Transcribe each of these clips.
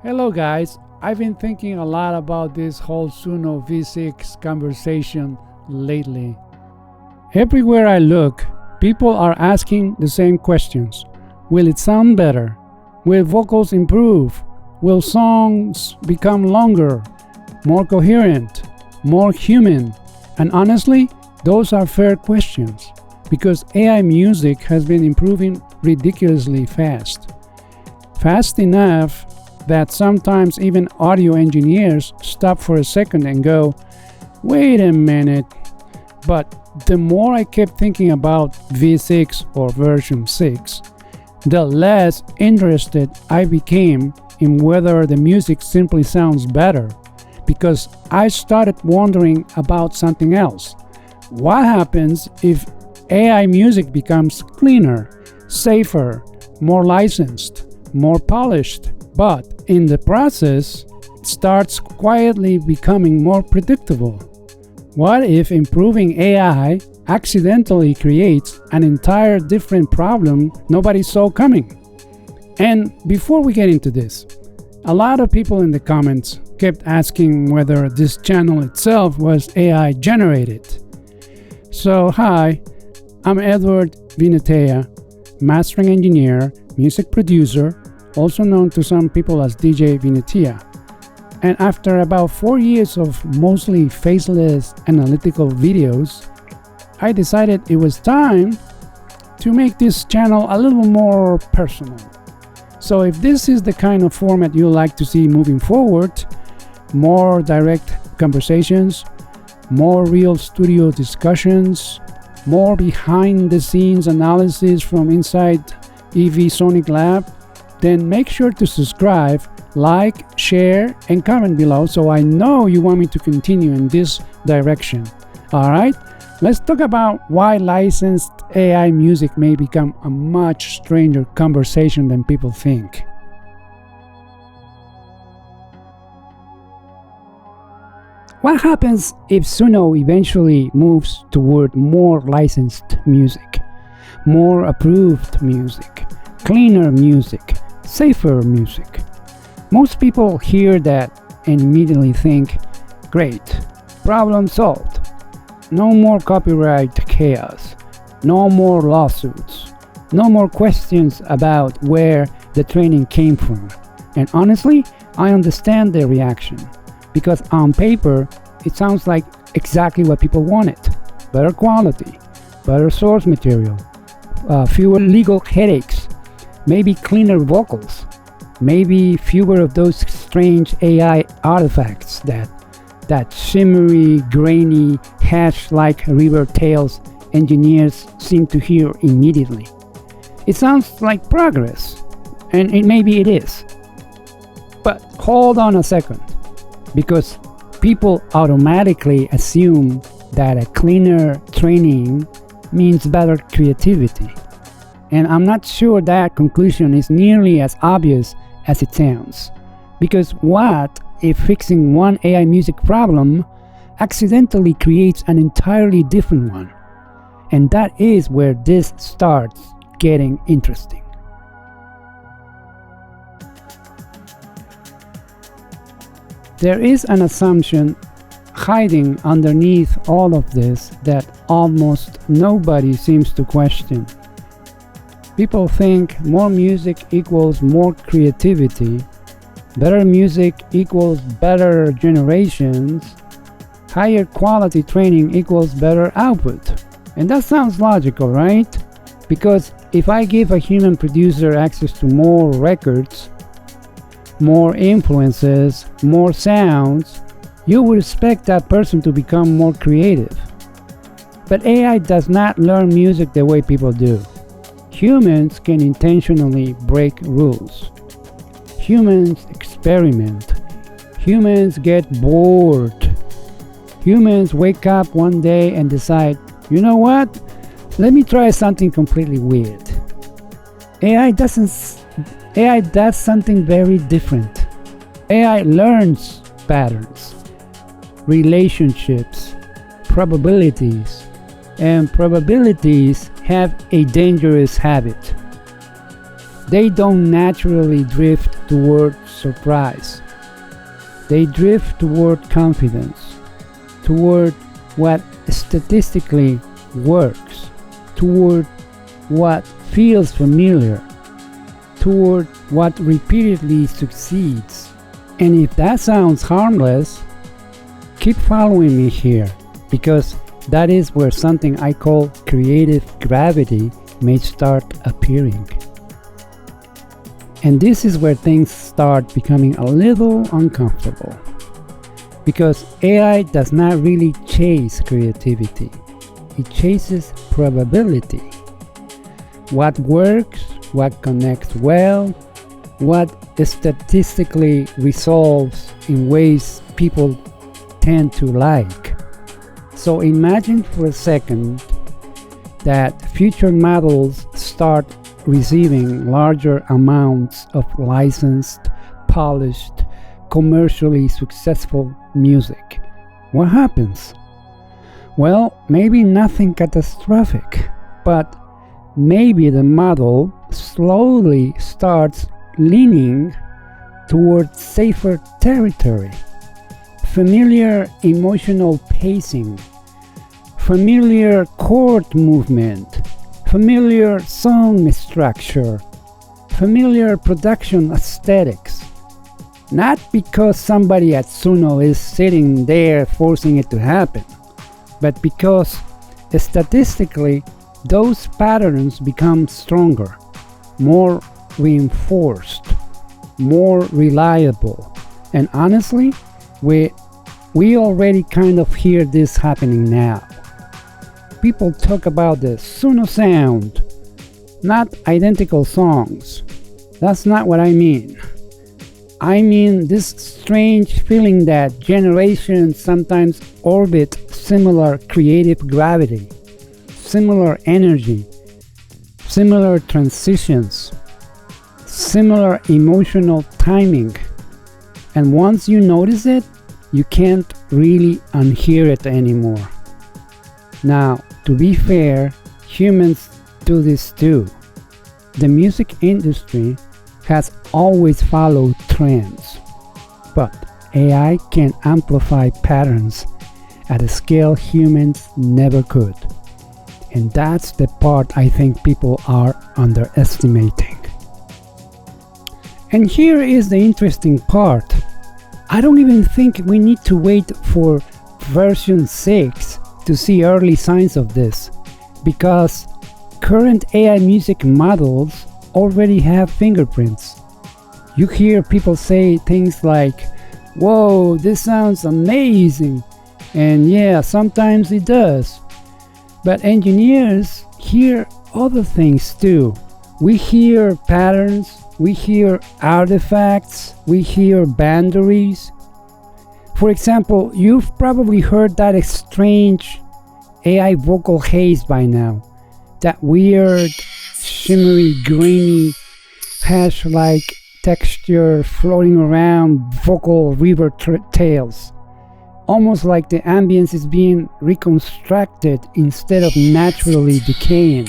Hello guys, I've been thinking a lot about this whole Suno V6 conversation lately. Everywhere I look, people are asking the same questions. Will it sound better? Will vocals improve? Will songs become longer, more coherent, more human? And honestly, those are fair questions because AI music has been improving ridiculously fast. Fast enough that sometimes even audio engineers stop for a second and go, wait a minute. But the more I kept thinking about V6 or version 6, the less interested I became in whether the music simply sounds better, because I started wondering about something else. What happens if AI music becomes cleaner, safer, more licensed, more polished, but in the process starts quietly becoming more predictable? What if improving AI accidentally creates an entire different problem nobody saw coming? And before we get into this, a lot of people in the comments kept asking whether this channel itself was AI generated. So hi, I'm Edward Vinatea, mastering engineer, music producer, also known to some people as DJ Vinatea. And after about 4 years of mostly faceless analytical videos, I decided it was time to make this channel a little more personal. So if this is the kind of format you like to see moving forward, more direct conversations, more real studio discussions, more behind the scenes analysis from inside EV Sonic Lab, then make sure to subscribe, like, share, and comment below so I know you want me to continue in this direction. Alright, let's talk about why licensed AI music may become a much stranger conversation than people think. What happens if Suno eventually moves toward more licensed music, more approved music, cleaner music, safer music? Most people hear that and immediately think, great, problem solved. No more copyright chaos, no more lawsuits, no more questions about where the training came from. And honestly, I understand their reaction, because on paper, it sounds like exactly what people wanted. Better quality, better source material, fewer legal headaches, maybe cleaner vocals, maybe fewer of those strange AI artifacts that shimmery, grainy, hash-like river tales engineers seem to hear immediately. It sounds like progress, and maybe it is. But hold on a second, because people automatically assume that a cleaner training means better creativity. And I'm not sure that conclusion is nearly as obvious as it sounds. Because what if fixing one AI music problem accidentally creates an entirely different one? And that is where this starts getting interesting. There is an assumption hiding underneath all of this that almost nobody seems to question. People think more music equals more creativity, better music equals better generations, higher quality training equals better output. And that sounds logical, right? Because if I give a human producer access to more records, more influences, more sounds, you would expect that person to become more creative. But AI does not learn music the way people do. Humans can intentionally break rules. Humans experiment. Humans get bored. Humans wake up one day and decide, you know what? Let me try something completely weird. AI does something very different. AI learns patterns, relationships, probabilities, and probabilities have a dangerous habit. they don't naturally drift toward surprise. They drift toward confidence, toward what statistically works, toward what feels familiar, toward what repeatedly succeeds. And if that sounds harmless, keep following me here, because that is where something I call creative gravity may start appearing. And this is where things start becoming a little uncomfortable, because AI does not really chase creativity. It chases probability. What works, what connects well, what statistically resolves in ways people tend to like. So imagine for a second that future models start receiving larger amounts of licensed, polished, commercially successful music. What happens? Well, maybe nothing catastrophic, but maybe the model slowly starts leaning towards safer territory, familiar emotional pacing, familiar chord movement, familiar song structure, familiar production aesthetics. Not because somebody at Suno is sitting there forcing it to happen, but because statistically those patterns become stronger, more reinforced, more reliable. And honestly, we already kind of hear this happening now. People talk about the Suno sound, not identical songs. That's not what I mean. I mean this strange feeling that generations sometimes orbit similar creative gravity, similar energy, similar transitions, similar emotional timing. And once you notice it, you can't really unhear it anymore. Now, to be fair, humans do this too. The music industry has always followed trends, but AI can amplify patterns at a scale humans never could. And that's the part I think people are underestimating. And here is the interesting part. I don't even think we need to wait for version 6 to see early signs of this, because current AI music models already have fingerprints. You hear people say things like, "Whoa, this sounds amazing," and yeah, sometimes it does. But engineers hear other things too. We hear patterns, we hear artifacts, we hear boundaries. For example, you've probably heard that strange AI vocal haze by now. That weird, shimmery, grainy, hash-like texture floating around vocal river tails. Almost like the ambience is being reconstructed instead of naturally decaying.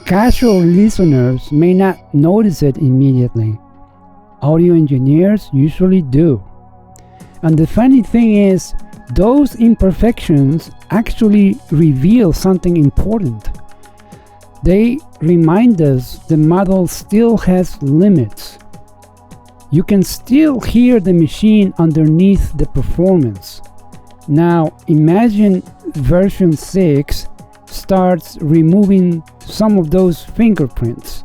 Casual listeners may not notice it immediately. Audio engineers usually do. And the funny thing is, those imperfections actually reveal something important. They remind us the model still has limits. You can still hear the machine underneath the performance. Now imagine version 6 starts removing some of those fingerprints.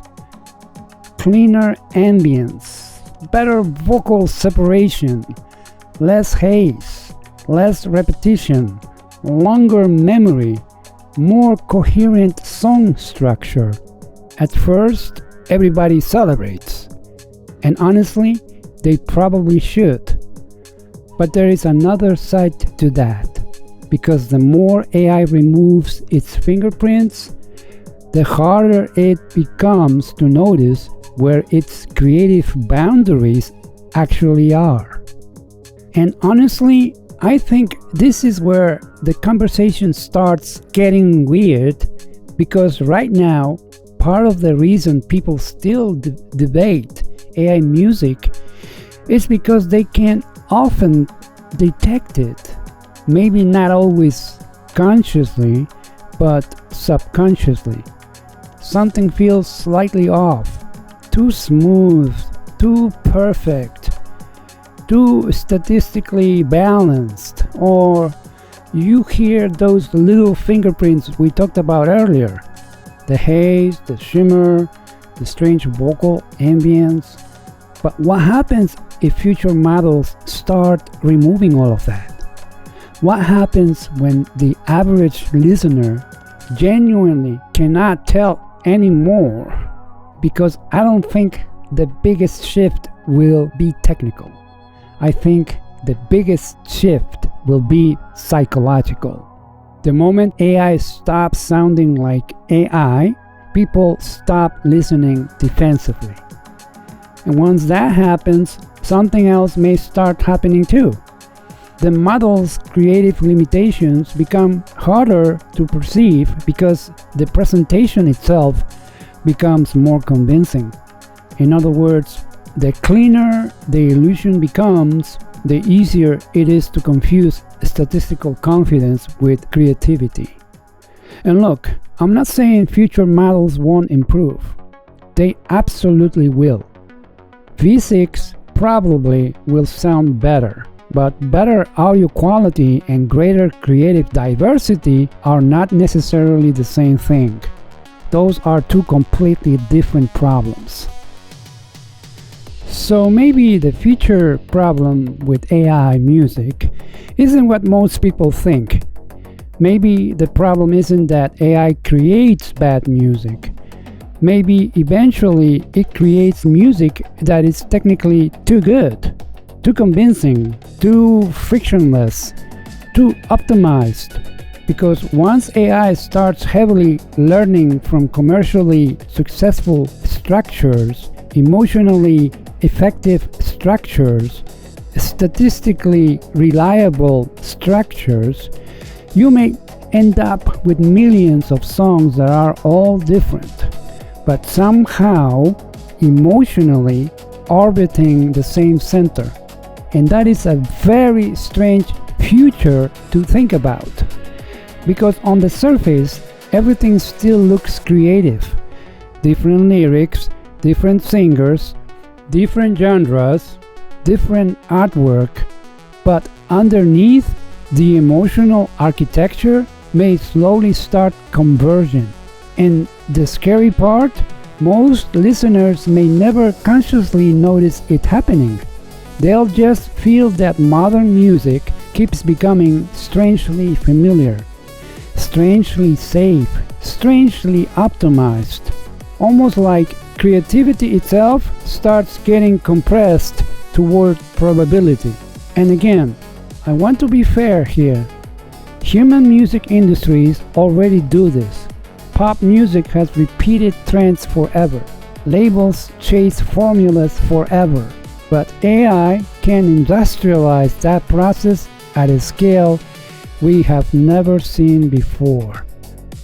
Cleaner ambience, better vocal separation, less haze, less repetition, longer memory, more coherent song structure. At first, everybody celebrates. And honestly, they probably should. But there is another side to that, because the more AI removes its fingerprints, the harder it becomes to notice where its creative boundaries actually are. And honestly, I think this is where the conversation starts getting weird, because right now, part of the reason people still debate AI music is because they can often detect it. Maybe not always consciously, but subconsciously. Something feels slightly off, too smooth, too perfect, too statistically balanced, or you hear those little fingerprints we talked about earlier. The haze, the shimmer, the strange vocal ambience. But what happens if future models start removing all of that? What happens when the average listener genuinely cannot tell anymore? Because I don't think the biggest shift will be technical. I think the biggest shift will be psychological. The moment AI stops sounding like AI, people stop listening defensively. And once that happens, something else may start happening too. The model's creative limitations become harder to perceive because the presentation itself becomes more convincing. In other words, the cleaner the illusion becomes, the easier it is to confuse statistical confidence with creativity. And look, I'm not saying future models won't improve. They absolutely will. V6 probably will sound better, but better audio quality and greater creative diversity are not necessarily the same thing. Those are two completely different problems. So maybe the future problem with AI music isn't what most people think. Maybe the problem isn't that AI creates bad music. Maybe eventually it creates music that is technically too good, too convincing, too frictionless, too optimized. Because once AI starts heavily learning from commercially successful structures, emotionally effective structures, statistically reliable structures, you may end up with millions of songs that are all different, but somehow emotionally orbiting the same center. And that is a very strange future to think about, because on the surface everything still looks creative. Different lyrics, different singers, different genres, different artwork, but underneath, the emotional architecture may slowly start converging. And the scary part, most listeners may never consciously notice it happening. They'll just feel that modern music keeps becoming strangely familiar, strangely safe, strangely optimized, almost like creativity itself starts getting compressed toward probability. And again, I want to be fair here. Human music industries already do this. Pop music has repeated trends forever. Labels chase formulas forever. But AI can industrialize that process at a scale we have never seen before.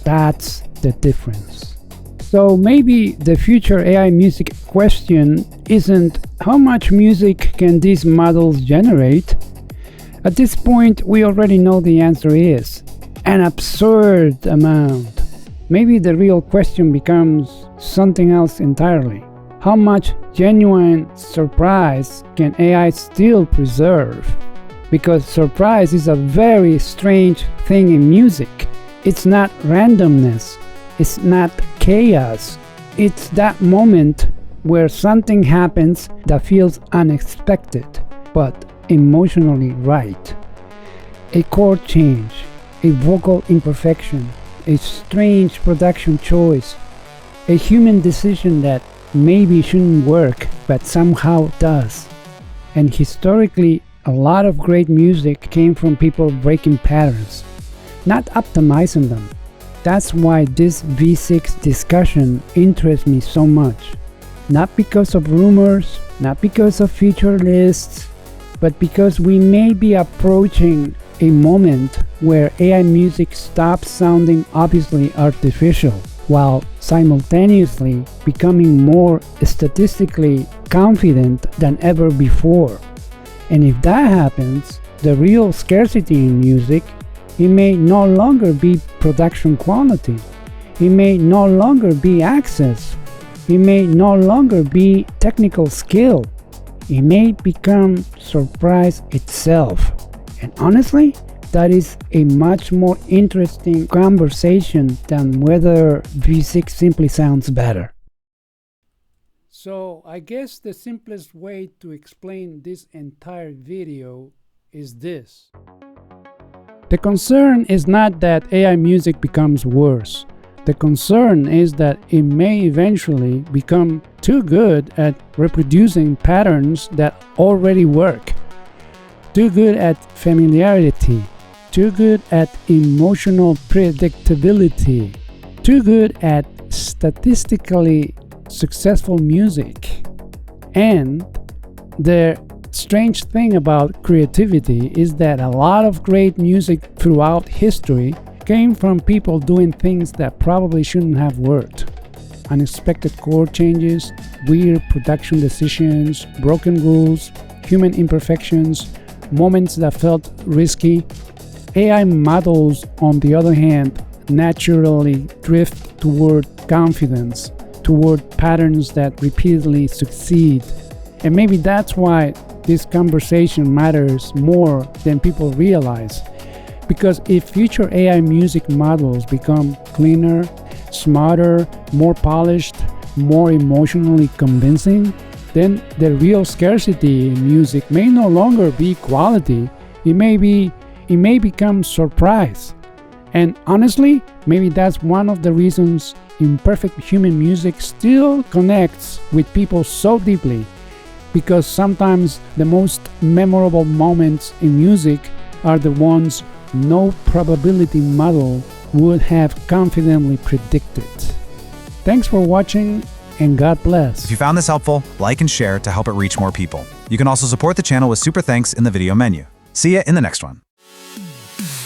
That's the difference. So maybe the future AI music question isn't how much music can these models generate? At this point, we already know the answer is an absurd amount. Maybe the real question becomes something else entirely. How much genuine surprise can AI still preserve? Because surprise is a very strange thing in music. It's not randomness. It's not chaos. It's that moment where something happens that feels unexpected, but emotionally right. A chord change, a vocal imperfection, a strange production choice, a human decision that maybe shouldn't work but somehow does. And historically, a lot of great music came from people breaking patterns, not optimizing them. That's why this V6 discussion interests me so much. Not because of rumors, not because of feature lists, but because we may be approaching a moment where AI music stops sounding obviously artificial. while simultaneously becoming more statistically confident than ever before. And if that happens, the real scarcity in music, it may no longer be production quality. It may no longer be access. It may no longer be technical skill. It may become surprise itself. And honestly, that is a much more interesting conversation than whether V6 simply sounds better. So I guess the simplest way to explain this entire video is this. The concern is not that AI music becomes worse. The concern is that it may eventually become too good at reproducing patterns that already work, too good at familiarity, too good at emotional predictability, too good at statistically successful music. And the strange thing about creativity is that a lot of great music throughout history came from people doing things that probably shouldn't have worked. Unexpected chord changes, weird production decisions, broken rules, human imperfections, moments that felt risky. AI models, on the other hand, naturally drift toward confidence, toward patterns that repeatedly succeed. And maybe that's why this conversation matters more than people realize. Because if future AI music models become cleaner, smarter, more polished, more emotionally convincing, then the real scarcity in music may no longer be quality. It may become surprise. And honestly, maybe that's one of the reasons imperfect human music still connects with people so deeply, because sometimes the most memorable moments in music are the ones no probability model would have confidently predicted. Thanks for watching, and God bless. If you found this helpful, like and share to help it reach more people. You can also support the channel with super thanks in the video menu. See ya in the next one.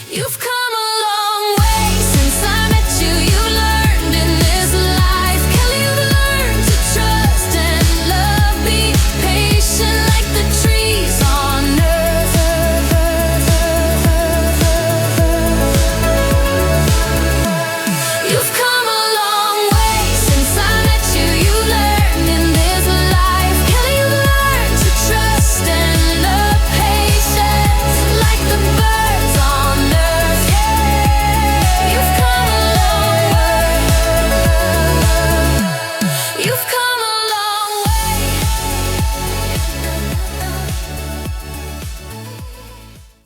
You've